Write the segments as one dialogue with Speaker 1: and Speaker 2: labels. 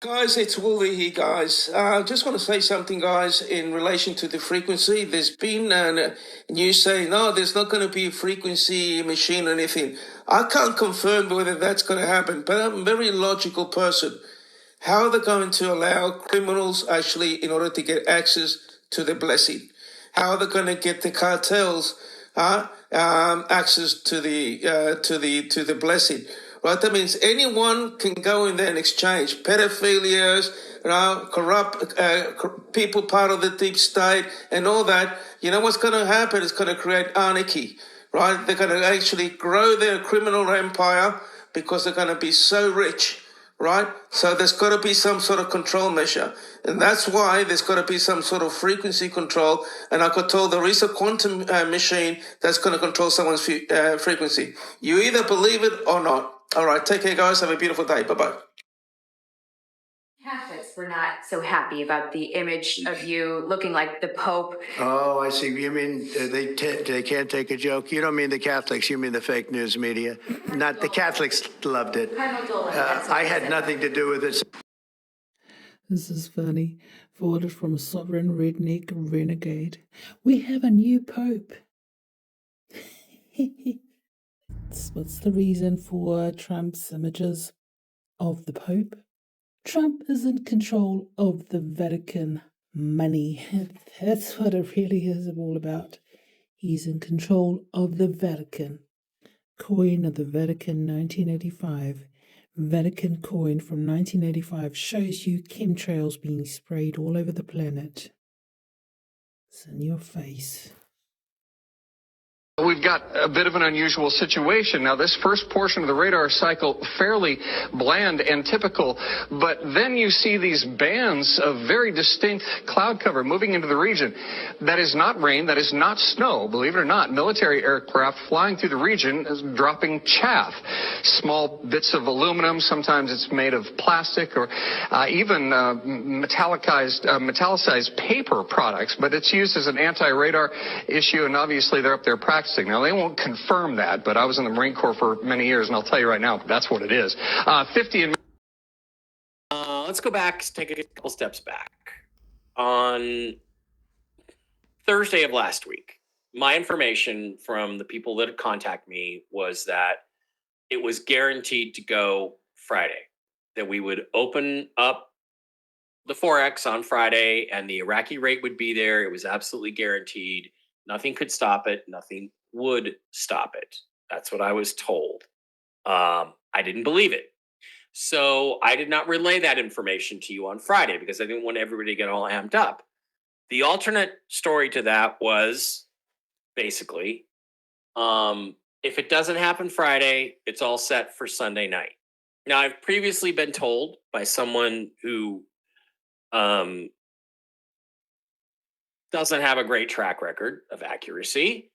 Speaker 1: Guys, it's Wolverine here, guys. Just want to say something, guys, in relation to the frequency. There's been news saying, no, there's not going to be a frequency machine or anything. I can't confirm whether that's going to happen, but I'm a very logical person. How are they going to allow criminals actually in order to get access to the blessing? How are they going to get the cartels access to the blessing? Right, that means anyone can go in there and exchange pedophilias, corrupt people, part of the deep state, and all that. You know what's going to happen? It's going to create anarchy, right? They're going to actually grow their criminal empire because they're going to be so rich, right? So there's got to be some sort of control measure. And that's why there's got to be some sort of frequency control. And I got told there is a quantum machine that's going to control someone's frequency. You either believe it or not. All right, take care, guys. Have a beautiful day. Bye-bye.
Speaker 2: Catholics were not so happy about the image of you looking like the Pope.
Speaker 3: Oh, I see. You mean they can't take a joke? You don't mean the Catholics. You mean the fake news media. Not the Catholics loved it. I had nothing to do with it.
Speaker 4: This is funny. Forwarded from a sovereign redneck renegade. We have a new Pope. What's the reason for Trump's images of the Pope? Trump is in control of the Vatican money. That's what it really is all about. He's in control of the Vatican. Coin of the Vatican 1985. Vatican coin from 1985 shows you chemtrails being sprayed all over the planet. It's in your face.
Speaker 5: We've got a bit of an unusual situation. Now, this first portion of the radar cycle, fairly bland and typical, but then you see these bands of very distinct cloud cover moving into the region. That is not rain, that is not snow, believe it or not. Military aircraft flying through the region is dropping chaff. Small bits of aluminum, sometimes it's made of plastic or even metallicized paper products, but it's used as an anti-radar issue, and obviously they're up there practicing. Now, they won't confirm that, but I was in the Marine Corps for many years, and I'll tell you right now, that's what it is. 50 and...
Speaker 6: Let's go back, take a couple steps back. On Thursday of last week, my information from the people that had contacted me was that it was guaranteed to go Friday, that we would open up the Forex on Friday and the Iraqi rate would be there. It was absolutely guaranteed. Nothing could stop it. Nothing would stop it. That's what I was told. I didn't believe it. So I did not relay that information to you on Friday because I didn't want everybody to get all amped up. The alternate story to that was basically, if it doesn't happen Friday, it's all set for Sunday night. Now, I've previously been told by someone who doesn't have a great track record of accuracy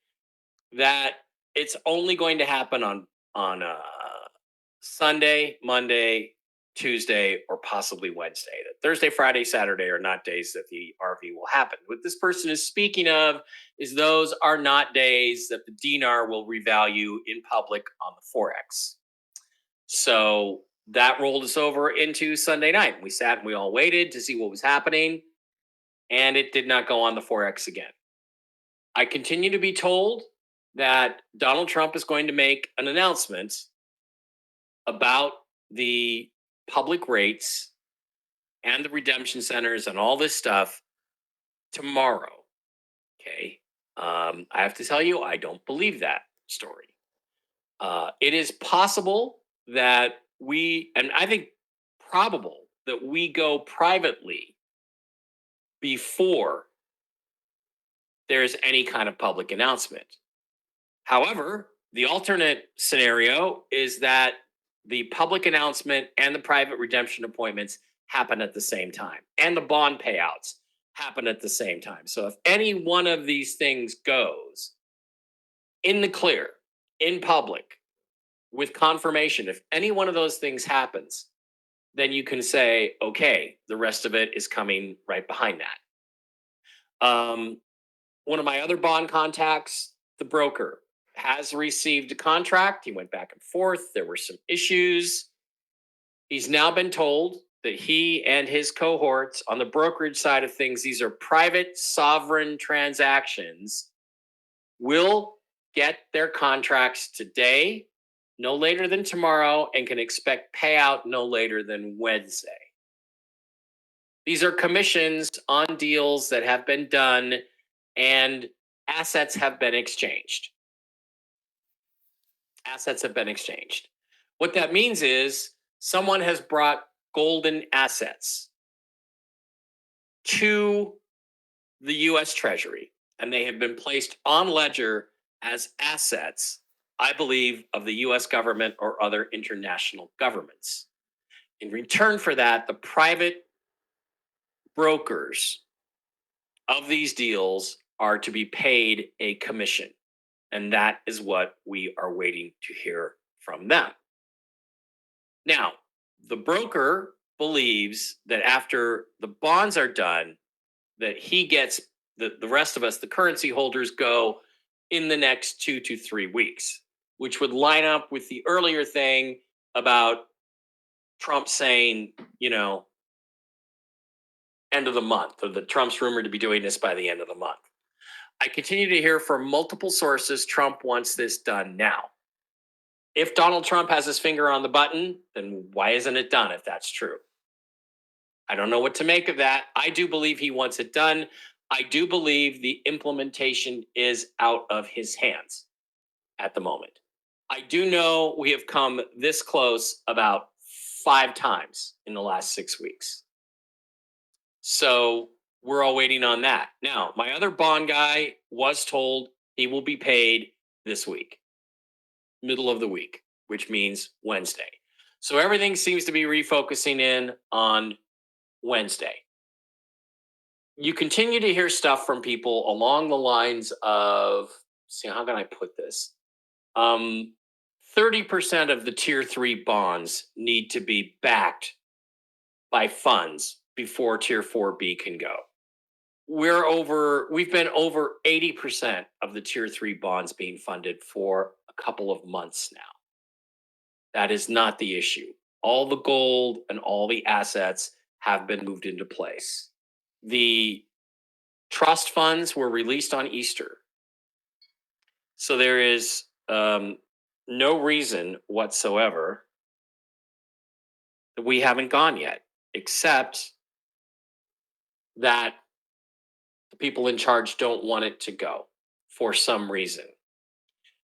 Speaker 6: that it's only going to happen on Sunday, Monday, Tuesday, or possibly Wednesday. That Thursday, Friday, Saturday are not days that the RV will happen. What this person is speaking of is those are not days that the dinar will revalue in public on the Forex. So that rolled us over into Sunday night. We sat and we all waited to see what was happening, and it did not go on the Forex again. I continue to be told that Donald Trump is going to make an announcement about the public rates and the redemption centers and all this stuff tomorrow. Okay. I have to tell you, I don't believe that story. It is possible that and I think probable that we go privately before there's any kind of public announcement. However, the alternate scenario is that the public announcement and the private redemption appointments happen at the same time, and the bond payouts happen at the same time. So if any one of these things goes in the clear, in public, with confirmation, if any one of those things happens, then you can say, okay, the rest of it is coming right behind that. One of my other bond contacts, the broker, has received a contract. He went back and forth. There were some issues. He's now been told that he and his cohorts on the brokerage side of things, these are private sovereign transactions, will get their contracts today, no later than tomorrow, and can expect payout no later than Wednesday. These are commissions on deals that have been done and assets have been exchanged. Assets have been exchanged. What that means is someone has brought golden assets to the US Treasury, and they have been placed on ledger as assets, I believe, of the US government or other international governments. In return for that, the private brokers of these deals are to be paid a commission. And that is what we are waiting to hear from them. Now, the broker believes that after the bonds are done, that he gets the rest of us, the currency holders, go in the next 2 to 3 weeks, which would line up with the earlier thing about Trump saying, end of the month, or the Trump's rumored to be doing this by the end of the month. I continue to hear from multiple sources Trump wants this done now. If Donald Trump has his finger on the button, then why isn't it done if that's true? I don't know what to make of that. I do believe he wants it done. I do believe the implementation is out of his hands at the moment. I do know we have come this close about 5 times in the last 6 weeks. So we're all waiting on that. Now, my other bond guy was told he will be paid this week, middle of the week, which means Wednesday. So everything seems to be refocusing in on Wednesday. You continue to hear stuff from people along the lines of, how can I put this? 30% of the tier 3 bonds need to be backed by funds before tier 4B can go. We've been over 80% of the tier 3 bonds being funded for a couple of months now. That is not the issue. All the gold and all the assets have been moved into place. The trust funds were released on Easter. So there is no reason whatsoever that we haven't gone yet, except that the people in charge don't want it to go for some reason.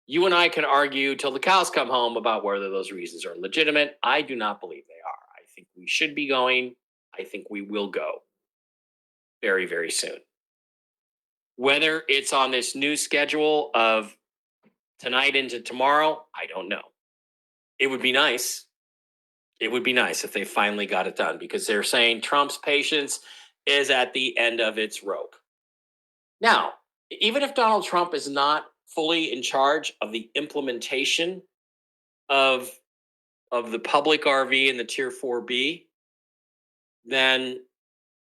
Speaker 6: You and I can argue till the cows come home about whether those reasons are legitimate. I do not believe they are. I think we should be going. I think we will go very, very soon. Whether it's on this new schedule of tonight into tomorrow, I don't know. It would be nice. It would be nice if they finally got it done, because they're saying Trump's patience is at the end of its rope. Now, even if Donald Trump is not fully in charge of the implementation of the public RV and the tier 4B, then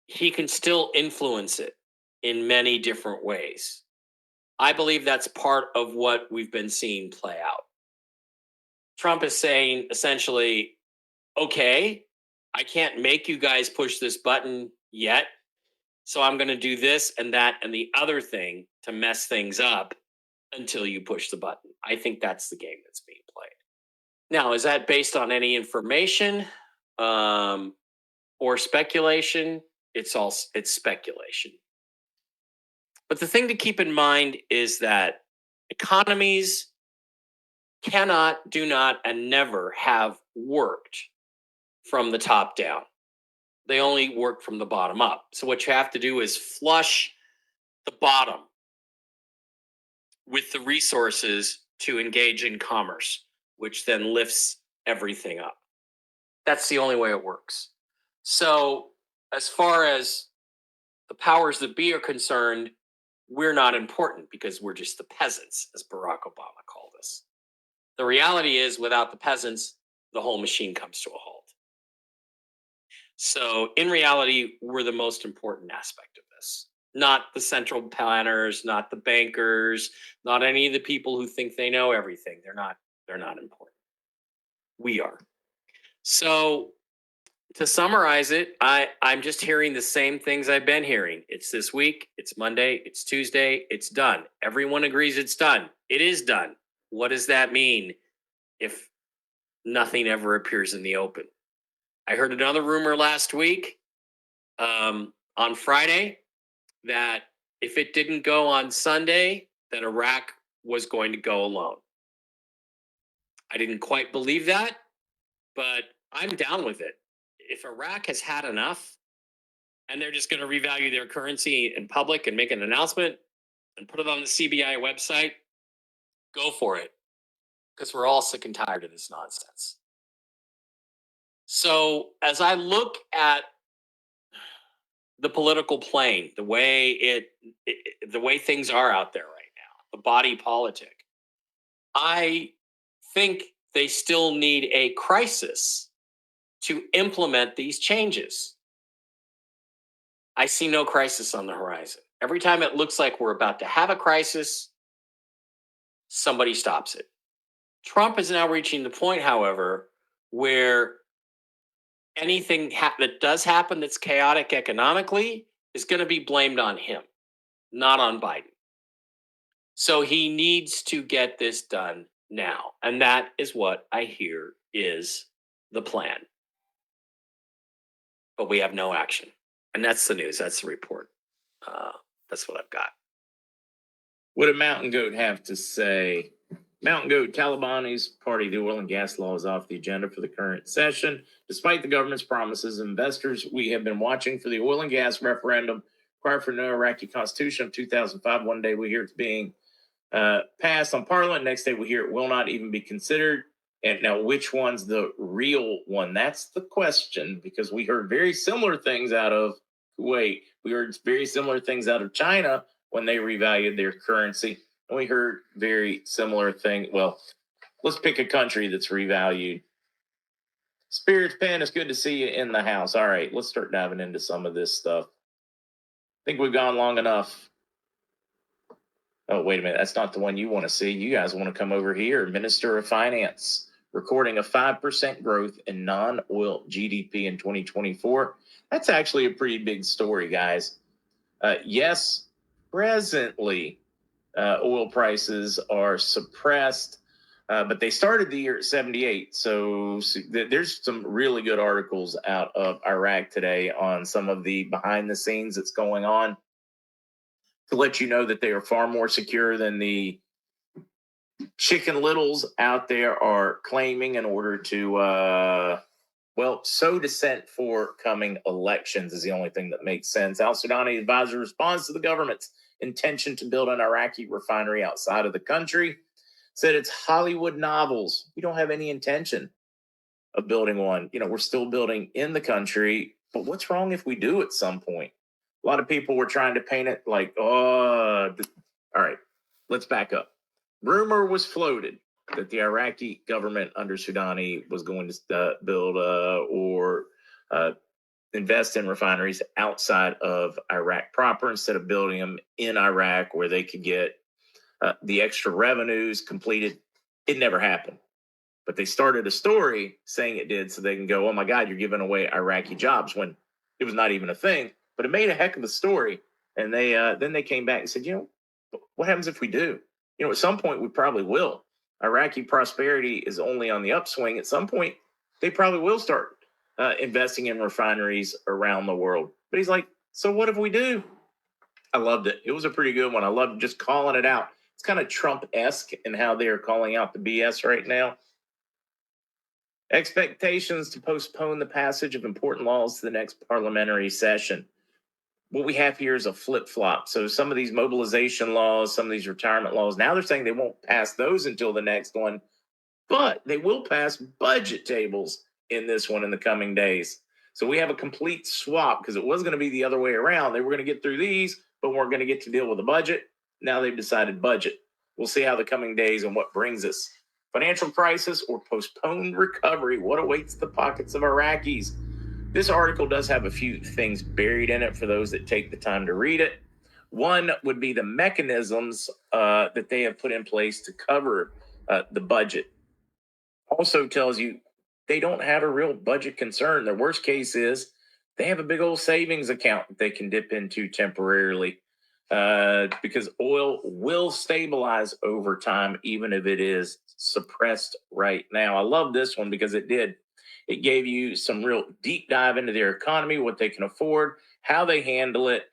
Speaker 6: he can still influence it in many different ways. I believe that's part of what we've been seeing play out. Trump is saying essentially, okay, I can't make you guys push this button yet, so I'm going to do this and that and the other thing to mess things up until you push the button. I think that's the game that's being played. Now, is that based on any information or speculation? It's speculation. But the thing to keep in mind is that economies cannot, do not, and never have worked from the top down. They only work from the bottom up. So what you have to do is flush the bottom with the resources to engage in commerce, which then lifts everything up. That's the only way it works. So as far as the powers that be are concerned, we're not important because we're just the peasants, as Barack Obama called us. The reality is, without the peasants, the whole machine comes to a halt. So in reality, we're the most important aspect of this. Not the central planners, not the bankers, not any of the people who think they know everything. They're not important. We are. So To summarize it, I'm just hearing the same things I've been hearing. It's this week, it's Monday, it's Tuesday, it's done. Everyone agrees it's done. It is done. What does that mean if nothing ever appears in the open? I heard another rumor last week on Friday that if it didn't go on Sunday, then Iraq was going to go alone. I didn't quite believe that, but I'm down with it. If Iraq has had enough and they're just going to revalue their currency in public and make an announcement and put it on the CBI website, go for it. Because we're all sick and tired of this nonsense. So as I look at the political plane, the way the way things are out there right now, the body politic, I think they still need a crisis to implement these changes. I see no crisis on the horizon. Every time it looks like we're about to have a crisis, somebody stops it. Trump is now reaching the point, however, where anything that does happen that's chaotic economically is going to be blamed on him, not on Biden. So he needs to get this done now. And that is what I hear is the plan. But we have no action. And that's the news. That's the report. That's what I've got.
Speaker 7: What did Mountain Goat have to say? Mountain Goat, Taliban's party, the oil and gas law is off the agenda for the current session. Despite the government's promises, investors, we have been watching for the oil and gas referendum required for the new Iraqi constitution of 2005. One day we hear it's being passed on Parliament. Next day we hear it will not even be considered. And now which one's the real one? That's the question, because we heard very similar things out of Kuwait. We heard very similar things out of China when they revalued their currency. And we heard very similar thing. Well, let's pick a country that's revalued. Spirits Pen, it's good to see you in the house. All right, let's start diving into some of this stuff. I think we've gone long enough. Oh, wait a minute. That's not the one you want to see. You guys want to come over here. Minister of Finance recording a 5% growth in non-oil GDP in 2024. That's actually a pretty big story, guys. Yes, presently, oil prices are suppressed, but they started the year at 78. So there's some really good articles out of Iraq today on some of the behind the scenes that's going on to let you know that they are far more secure than the Chicken Littles out there are claiming in order to, sow dissent for coming elections is the only thing that makes sense. Al-Sudani advisor responds to the government's intention to build an Iraqi refinery outside of the country, said it's Hollywood novels. We don't have any intention of building one. We're still building in the country, but what's wrong if we do at some point? A lot of people were trying to paint it like, all right, let's back up. Rumor was floated that the Iraqi government under Sudani was going to build or invest in refineries outside of Iraq proper instead of building them in Iraq where they could get the extra revenues completed. It never happened. But they started a story saying it did so they can go, oh my God, you're giving away Iraqi jobs, when it was not even a thing. But it made a heck of a story. And they then they came back and said, what happens if we do? At some point we probably will. Iraqi prosperity is only on the upswing. At some point, they probably will start investing in refineries around the world. But he's like, so what if we do? I loved it. It was a pretty good one. I loved just calling it out. It's kind of Trump-esque in how they are calling out the BS right now. Expectations to postpone the passage of important laws to the next parliamentary session. What we have here is a flip-flop. So some of these mobilization laws, some of these retirement laws, now they're saying they won't pass those until the next one, but they will pass budget tables in this one in the coming days. So we have a complete swap, because it was going to be the other way around. They were going to get through these, but weren't going to get to deal with the budget. Now they've decided budget. We'll see how the coming days and what brings us. Financial crisis or postponed recovery. What awaits the pockets of Iraqis? This article does have a few things buried in it for those that take the time to read it. One would be the mechanisms that they have put in place to cover the budget. Also tells you they don't have a real budget concern. Their worst case is they have a big old savings account that they can dip into temporarily, because oil will stabilize over time, even if it is suppressed right now. I love this one because it gave you some real deep dive into their economy, what they can afford, how they handle it.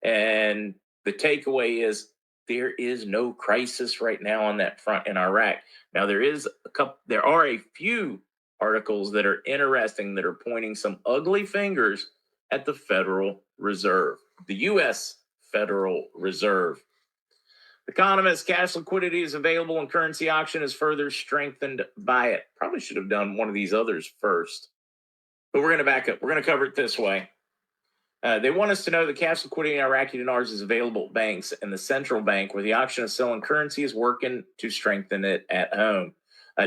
Speaker 7: And the takeaway is there is no crisis right now on that front in Iraq. Now there are a few articles that are interesting that are pointing some ugly fingers at the Federal Reserve, the U.S. Federal Reserve. Economists, cash liquidity is available and currency auction is further strengthened by it. Probably should have done one of these others first, but we're going to back up. We're going to cover it this way. They want us to know that cash liquidity in Iraqi dinars is available at banks and the central bank, where the auction of selling currency is working to strengthen it at home.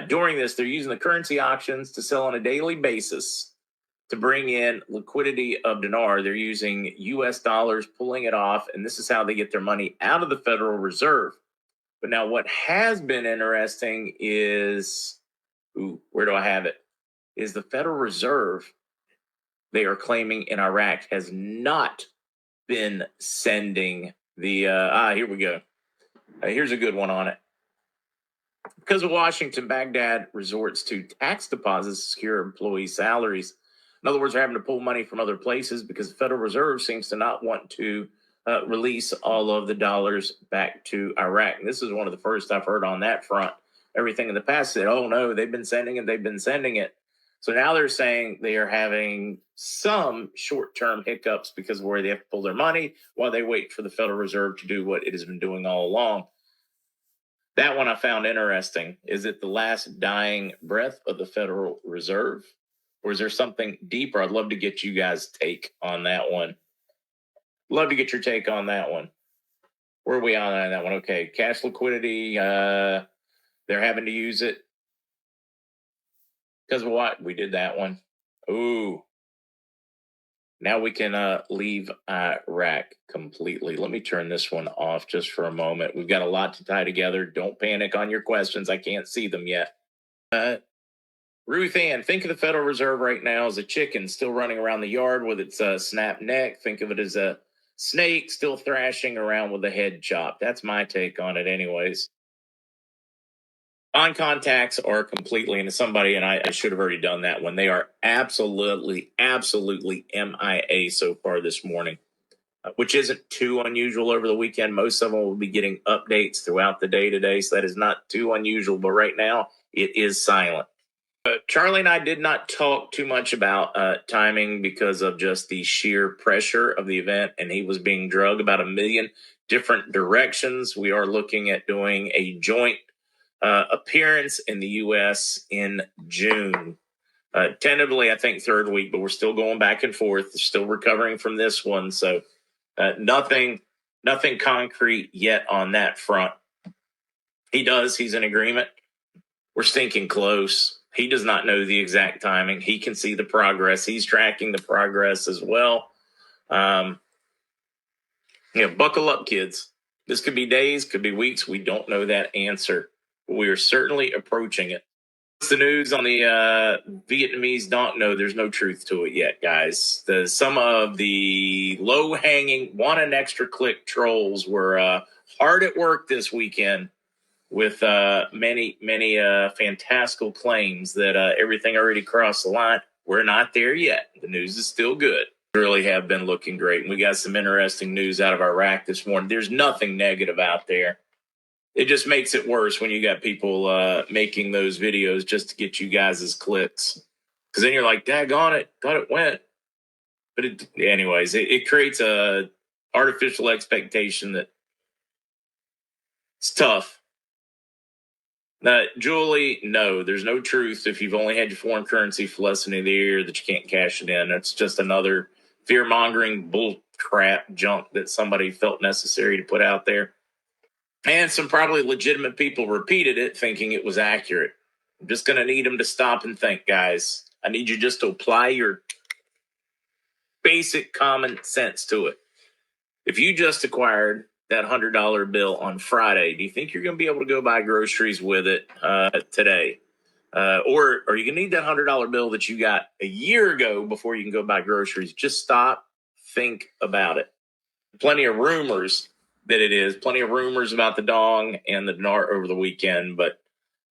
Speaker 7: During this, they're using the currency auctions to sell on a daily basis to bring in liquidity of dinar. They're using U.S. dollars, pulling it off, and this is how they get their money out of the Federal Reserve. But now what has been interesting is, where do I have it? Is the Federal Reserve, they are claiming in Iraq, has not been sending the, here we go. Here's a good one on it. Because of Washington, Baghdad resorts to tax deposits to secure employee salaries. In other words, they're having to pull money from other places because the Federal Reserve seems to not want to release all of the dollars back to Iraq. And this is one of the first I've heard on that front. Everything in the past said, oh no, they've been sending it. So now they're saying they are having some short-term hiccups because of where they have to pull their money while they wait for the Federal Reserve to do what it has been doing all along. That one I found interesting. Is it the last dying breath of the Federal Reserve? Or is there something deeper? I'd love to get you guys' take on that one. Love to get your take on that one. Where are we on that one? Okay, cash liquidity, they're having to use it. Because of what? We did that one. Ooh. Now we can leave Iraq completely. Let me turn this one off just for a moment. We've got a lot to tie together. Don't panic on your questions. I can't see them yet. Ruth Ann, think of the Federal Reserve right now as a chicken still running around the yard with its snapped neck. Think of it as a snake still thrashing around with a head chopped. That's my take on it anyways. On contacts are completely into somebody, and I should have already done that one. They are absolutely MIA so far this morning, which isn't too unusual over the weekend. Most of them will be getting updates throughout the day today, so that is not too unusual. But right now, it is silent. Charlie and I did not talk too much about timing because of just the sheer pressure of the event, and he was being drugged about 1 million different directions. We are looking at doing a joint appearance in the U.S. in June. Tentatively, I think 3rd week, but we're still going back and forth. Still recovering from this one. So nothing concrete yet on that front. He's in agreement. We're stinking close. He does not know the exact timing. He can see the progress. He's tracking the progress as well. Buckle up, kids. This could be days, could be weeks. We don't know that answer. We are certainly approaching it. What's the news on the Vietnamese? Don't know. There's no truth to it yet, guys. Some of the low-hanging, want an extra click trolls were hard at work this weekend with many fantastical claims that everything already crossed the line. We're not there yet. The news is still good. Really have been looking great. And we got some interesting news out of Iraq this morning. There's nothing negative out there. It just makes it worse when you got people making those videos just to get you guys' clicks. Because then you're like, daggone it, thought it went. But it creates a artificial expectation that it's tough. Julie, no, there's no truth if you've only had your foreign currency for less than a year that you can't cash it in. That's just another fear-mongering bull crap junk that somebody felt necessary to put out there. And some probably legitimate people repeated it thinking it was accurate. I'm just going to need them to stop and think, guys. I need you just to apply your basic common sense to it. If you just acquired that $100 bill on Friday, do you think you're going to be able to go buy groceries with it today? Or are you going to need that $100 bill that you got a year ago before you can go buy groceries? Just stop, think about it. Plenty of rumors that it is, plenty of rumors about the dong and the dinar over the weekend, but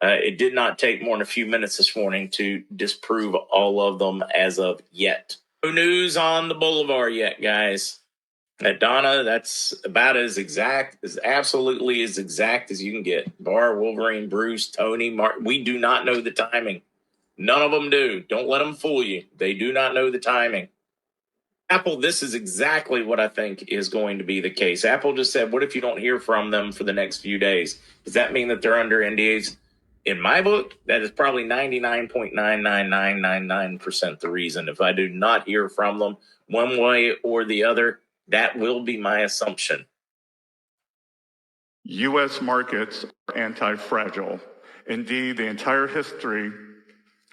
Speaker 7: it did not take more than a few minutes this morning to disprove all of them as of yet. No news on the boulevard yet, guys. At Donna, that's about as absolutely as exact as you can get. Bar, Wolverine, Bruce, Tony, Mark. We do not know the timing. None of them do. Don't let them fool you. They do not know the timing. Apple, this is exactly what I think is going to be the case. Apple just said, what if you don't hear from them for the next few days? Does that mean that they're under NDAs? In my book, that is probably 99.99999% the reason. If I do not hear from them one way or the other, that will be my assumption.
Speaker 8: U.S. markets are anti-fragile. Indeed, the entire history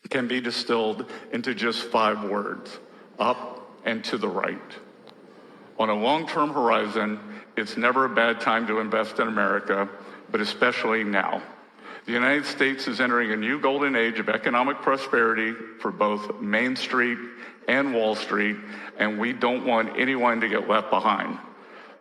Speaker 8: can be distilled into just 5 words: up and to the right. On a long-term horizon, it's never a bad time to invest in America, but especially now. The United States is entering a new golden age of economic prosperity for both Main Street and Wall Street, and we don't want anyone to get left behind.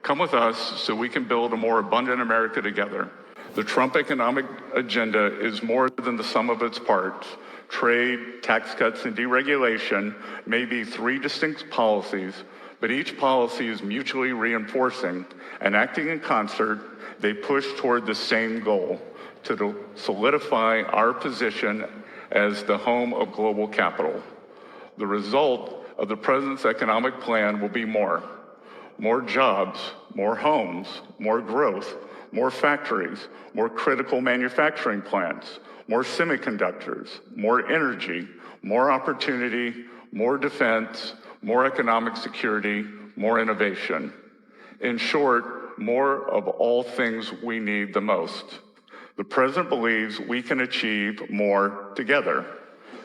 Speaker 8: Come with us so we can build a more abundant America together. The Trump economic agenda is more than the sum of its parts. Trade, tax cuts, and deregulation may be 3 distinct policies, but each policy is mutually reinforcing, and acting in concert, they push toward the same goal: to solidify our position as the home of global capital. The result of the president's economic plan will be more jobs, more homes, more growth, more factories, more critical manufacturing plants, more semiconductors, more energy, more opportunity, more defense, more economic security, more innovation. In short, more of all things we need the most. The president believes we can achieve more together.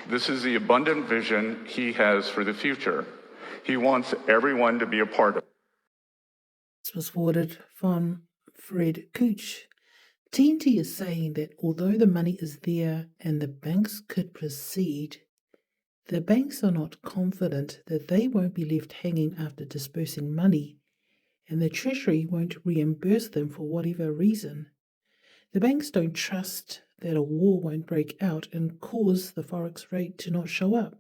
Speaker 8: This is the abundant vision he has for the future. He wants everyone to be a part of it.
Speaker 4: This was forwarded from Fred Koch. TNT is saying that although the money is there and the banks could proceed, the banks are not confident that they won't be left hanging after dispersing money, and the Treasury won't reimburse them for whatever reason. The banks don't trust that a war won't break out and cause the forex rate to not show up.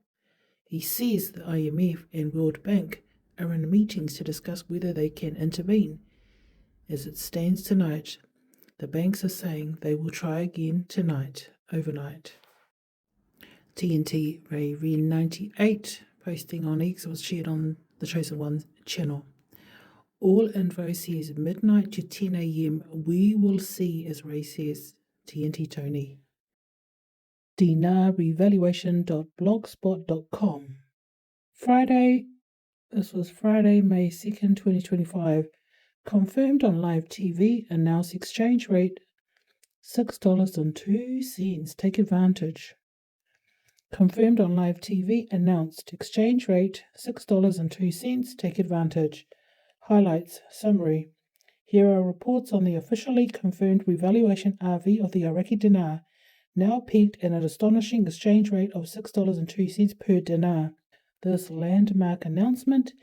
Speaker 4: He says the IMF and World Bank are in meetings to discuss whether they can intervene. As it stands tonight, the banks are saying they will try again tonight, overnight. TNT Ray 98 posting on X was shared on the Chosen One channel. All info says midnight to 10 a.m. We will see, as Ray says. TNT Tony. Revaluation.blogspot.com. This was Friday, May 2nd, 2025. Confirmed on live TV, announced exchange rate $6.02. Take advantage. Confirmed on live TV, announced exchange rate $6.02. Take advantage. Highlights, summary. Here are reports on the officially confirmed revaluation RV of the Iraqi dinar, now peaked at an astonishing exchange rate of $6.02 per dinar. This landmark announcement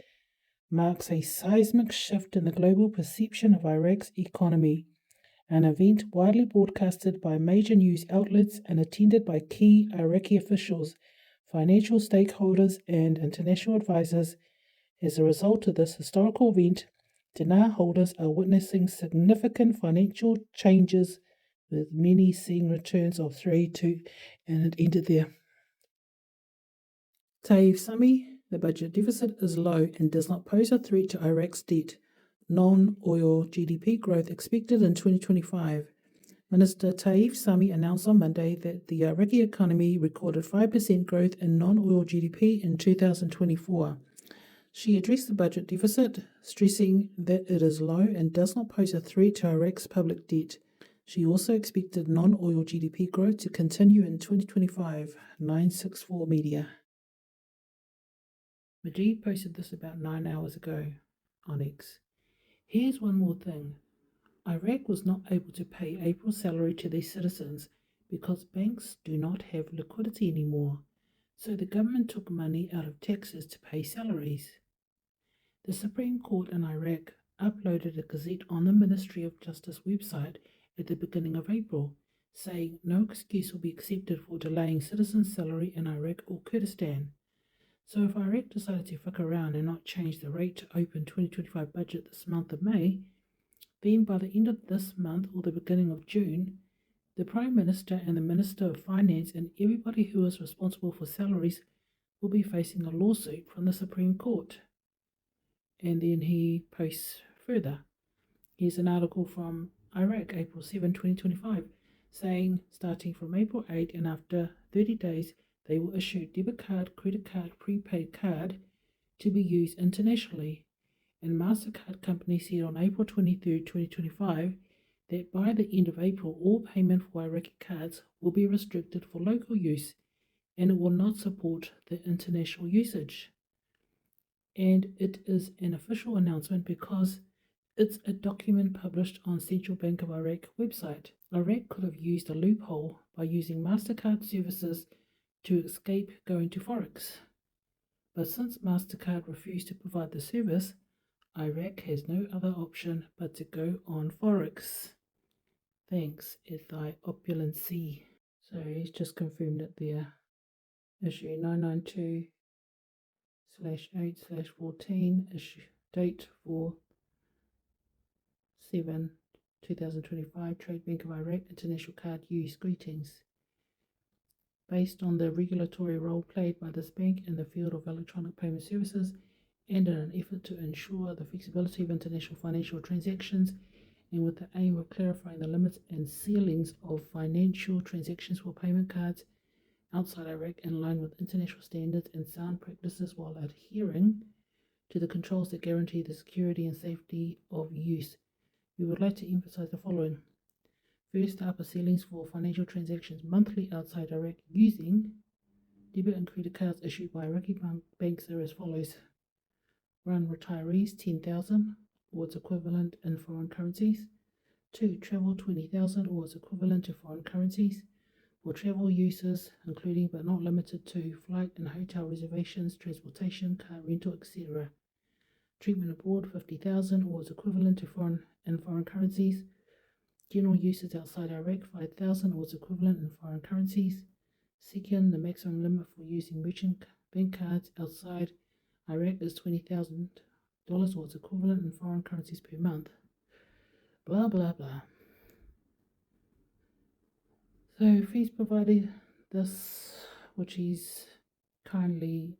Speaker 4: marks a seismic shift in the global perception of Iraq's economy, an event widely broadcasted by major news outlets and attended by key Iraqi officials, financial stakeholders, and international advisors. As a result of this historical event, dinar holders are witnessing significant financial changes, with many seeing returns of 3-2, and it ended there. Taif Sami, the budget deficit is low and does not pose a threat to Iraq's debt. Non-oil GDP growth expected in 2025. Minister Taif Sami announced on Monday that the Iraqi economy recorded 5% growth in non-oil GDP in 2024. She addressed the budget deficit, stressing that it is low and does not pose a threat to Iraq's public debt. She also expected non-oil GDP growth to continue in 2025. 964 Media. Majid posted this about 9 hours ago on X. Here's one more thing. Iraq was not able to pay April's salary to their citizens because banks do not have liquidity anymore, so the government took money out of taxes to pay salaries. The Supreme Court in Iraq uploaded a gazette on the Ministry of Justice website at the beginning of April, saying no excuse will be accepted for delaying citizens' salary in Iraq or Kurdistan. So if Iraq decided to fuck around and not change the rate to open 2025 budget this month of May, then by the end of this month or the beginning of June, the Prime Minister and the Minister of Finance and everybody who is responsible for salaries will be facing a lawsuit from the Supreme Court. And then he posts further. Here's an article from Iraq, April 7, 2025, saying starting from April 8 and after 30 days, they will issue debit card, credit card, prepaid card to be used internationally. And MasterCard company said on April 23, 2025, that by the end of April, all payment for Iraqi cards will be restricted for local use, and it will not support the international usage. And it is an official announcement because it's a document published on Central Bank of Iraq website. Iraq could have used a loophole by using MasterCard services to escape going to Forex. But since MasterCard refused to provide the service, Iraq has no other option but to go on Forex. Thanks, at thy opulency. So he's just confirmed it there. Issue 992/8/14, issue date 4/7/2025, Trade Bank of Iraq, International Card Use. Greetings. Based on the regulatory role played by this bank in the field of electronic payment services, and in an effort to ensure the flexibility of international financial transactions, and with the aim of clarifying the limits and ceilings of financial transactions for payment cards outside Iraq in line with international standards and sound practices while adhering to the controls that guarantee the security and safety of use, we would like to emphasize the following. First, the upper ceilings for financial transactions monthly outside Iraq using debit and credit cards issued by Iraqi banks are as follows. 1. Retirees 10,000 or its equivalent in foreign currencies. 2. Travel 20,000 or its equivalent to foreign currencies. For travel uses, including but not limited to flight and hotel reservations, transportation, car rental, etc. Treatment abroad 50,000 or its equivalent to foreign currencies. General uses outside Iraq 5,000 or its equivalent in foreign currencies. Second, the maximum limit for using merchant bank cards outside Iraq is $20,000 or its equivalent in foreign currencies per month. Blah blah blah. So he's provided this, which he's kindly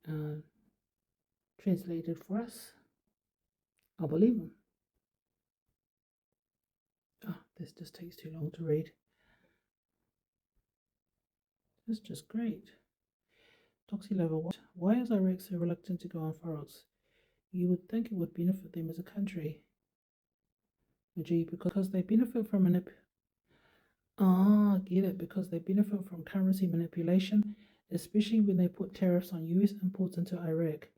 Speaker 4: translated for us. I'll believe him. Oh, this just takes too long to read. It's just great. Toxilova, why is Iraq so reluctant to go on Forex? You would think it would benefit them as a country. Gee, because they benefit from because they benefit from currency manipulation, especially when they put tariffs on US imports into Iraq.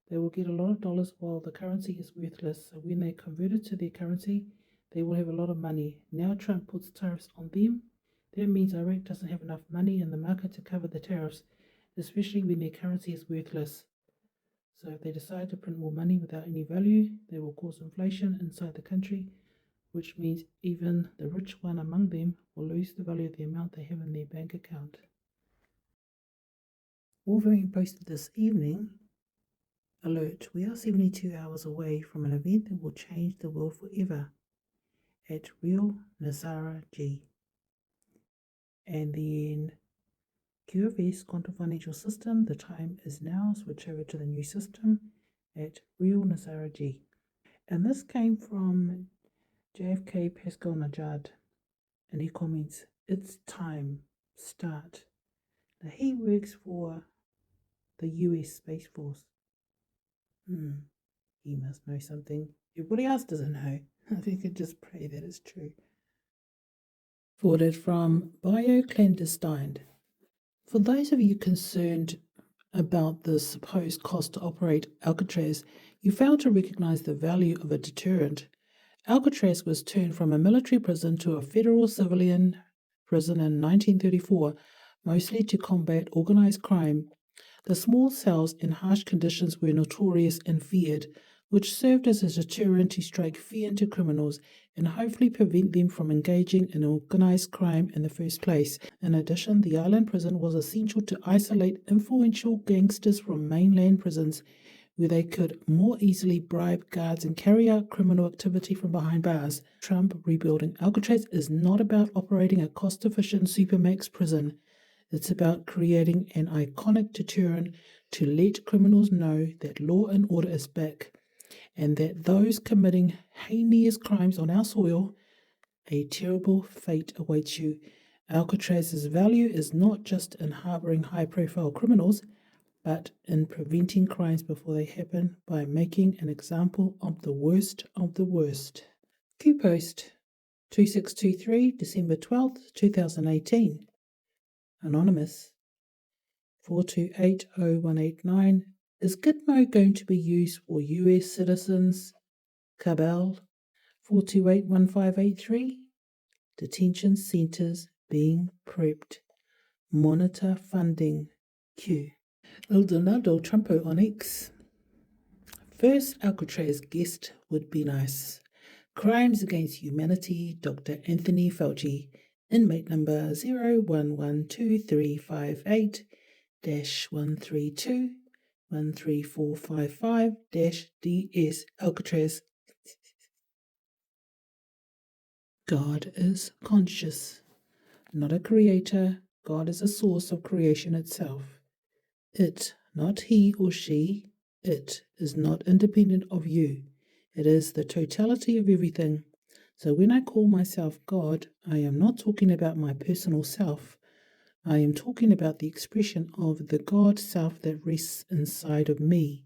Speaker 4: They will get a lot of dollars while the currency is worthless. So when they convert it to their currency, they will have a lot of money. Now Trump puts tariffs on them. That means Iraq doesn't have enough money in the market to cover the tariffs, especially when their currency is worthless. So if they decide to print more money without any value, they will cause inflation inside the country, which means even the rich one among them will lose the value of the amount they have in their bank account. Wolverine posted this evening, alert, we are 72 hours away from an event that will change the world forever, at Real Nazara G. And then QFS Quantum Financial System, the time is now, switch over to the new system at Real Nazara G. And this came from JFK Pascal Najad, and he comments, it's time, start. Now he works for the US Space Force. He must know something everybody else doesn't know. I think I just pray that it's true. Forwarded from Bioclandestine. For those of you concerned about the supposed cost to operate Alcatraz, you fail to recognize the value of a deterrent. Alcatraz was turned from a military prison to a federal civilian prison in 1934, mostly to combat organized crime. The small cells in harsh conditions were notorious and feared, which served as a deterrent to strike fear into criminals and hopefully prevent them from engaging in organized crime in the first place. In addition, the island prison was essential to isolate influential gangsters from mainland prisons, where they could more easily bribe guards and carry out criminal activity from behind bars. Trump rebuilding Alcatraz is not about operating a cost-efficient supermax prison. It's about creating an iconic deterrent to let criminals know that law and order is back, and that those committing heinous crimes on our soil, a terrible fate awaits you. Alcatraz's value is not just in harboring high-profile criminals, but in preventing crimes before they happen by making an example of the worst of the worst. Q-Post 2623, December 12th, 2018. Anonymous 4280189. Is Gitmo going to be used for US citizens? Cabal 4281583. Detention centers being prepped. Monitor funding. Q. El Donado Trumpo on X. First Alcatraz guest would be nice. Crimes Against Humanity, Dr. Anthony Fauci. Inmate number 01123358-132-13455-DS Alcatraz. God is conscious, not a creator. God is a source of creation itself. It, not he or she, it is not independent of you. It is the totality of everything. So when I call myself God, I am not talking about my personal self. I am talking about the expression of the God self that rests inside of me.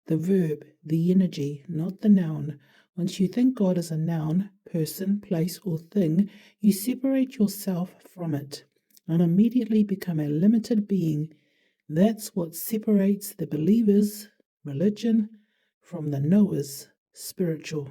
Speaker 4: The verb, the energy, not the noun. Once you think God is a noun, person, place, or thing, you separate yourself from it and immediately become a limited being. That's what separates the believers, religion, from the knowers, spiritual.